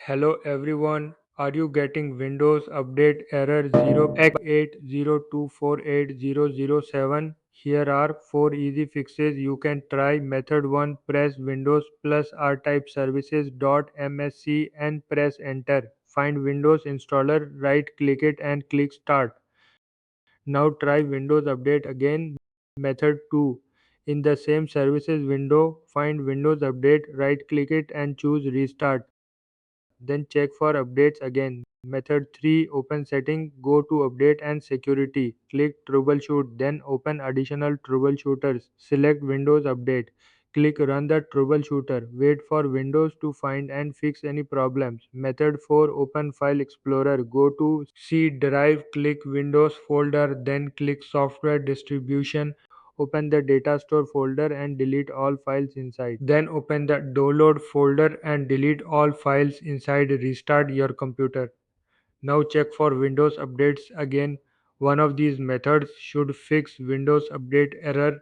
Hello everyone. Are you getting Windows Update error 0x80248007? Here are 4 easy fixes you can try. Method 1: press Windows plus R-type services.msc and press enter. Find Windows installer, right click it and click start. Now try Windows Update again. Method 2: in the same services window, find Windows Update, right click it and choose restart. Then check for updates again. Method 3: open setting, go to update and security. Click troubleshoot, then open additional troubleshooters. Select Windows Update. Click run the troubleshooter. Wait for Windows to find and fix any problems. Method 4: open file explorer. Go to C drive, click Windows folder, then click software distribution. Open the data store folder and delete all files inside. Then open the download folder and delete all files inside. Restart your computer. Now check for Windows updates again. One of these methods should fix Windows update error.